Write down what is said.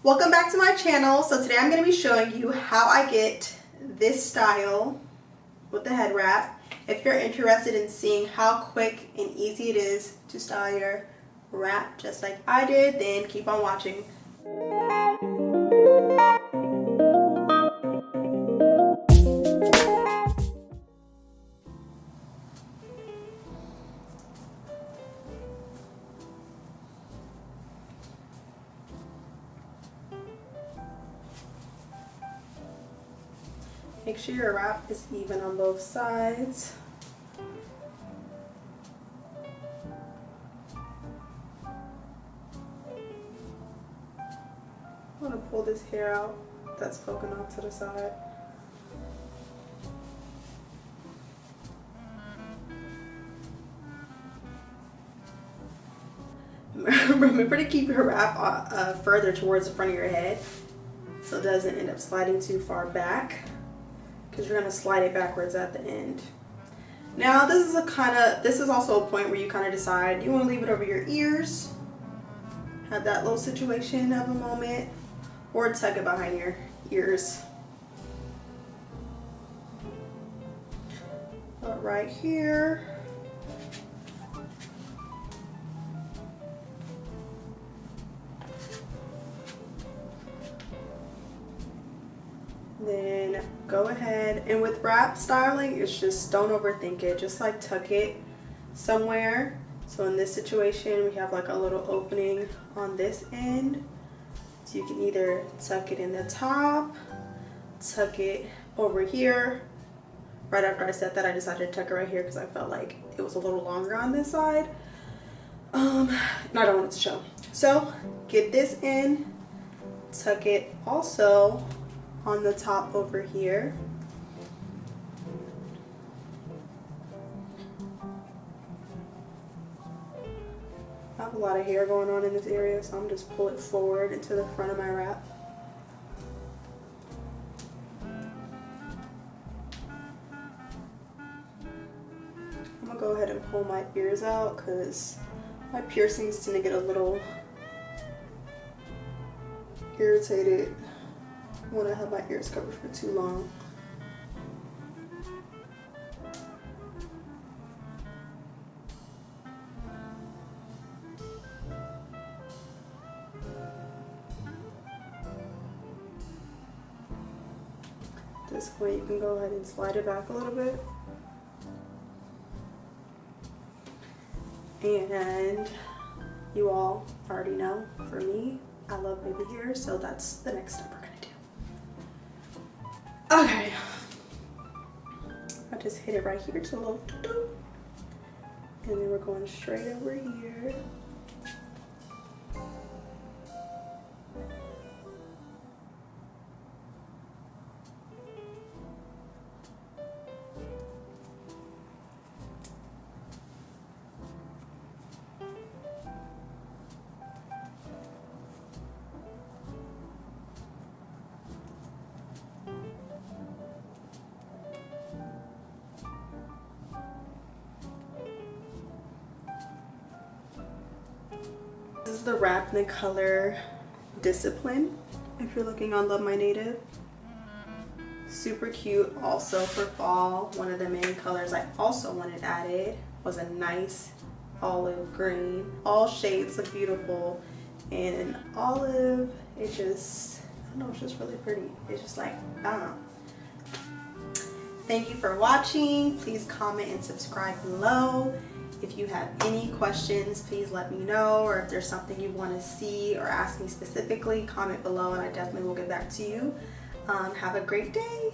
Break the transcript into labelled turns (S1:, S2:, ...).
S1: Welcome back to my channel. So today I'm going to be showing you how I get this style with the head wrap. If you're interested in seeing how quick and easy it is to style your wrap just like I did, then keep on watching. Make sure your wrap is even on both sides. I'm going to pull this hair out that's poking off to the side. Remember to keep your wrap further towards the front of your head so it doesn't end up sliding too far back, because you're going to slide it backwards at the end. Now this is also a point where you kind of decide, you want to leave it over your ears, have that little situation of a moment, or tuck it behind your ears. But right here, then go ahead, and with wrap styling, it's just don't overthink it. Just like tuck it somewhere. So in this situation, we have like a little opening on this end. So you can either tuck it in the top, tuck it over here. Right after I said that, I decided to tuck it right here because I felt like it was a little longer on this side. And I don't want it to show. So get this in, tuck it also on the top over here. I have a lot of hair going on in this area, so I'm just pull it forward into the front of my wrap. I'm gonna go ahead and pull my ears out because my piercings tend to get a little irritated when I have my ears covered for too long. At this point, you can go ahead and slide it back a little bit. And you all already know, for me, I love baby hair, so that's the next step we're gonna do. Okay, I just hit it right here, to a little doo-doo. And then we're going straight over here. This is the wrap in the color Discipline, if you're looking on Love My Native. Super cute also for fall. One of the main colors I also wanted added was a nice olive green. All shades look beautiful, and olive, it just, I don't know, it's just really pretty. It's just like, I don't know. Thank you for watching. Please comment and subscribe below. If you have any questions, please let me know, or if there's something you want to see or ask me specifically, comment below and I definitely will get back to you. Have a great day.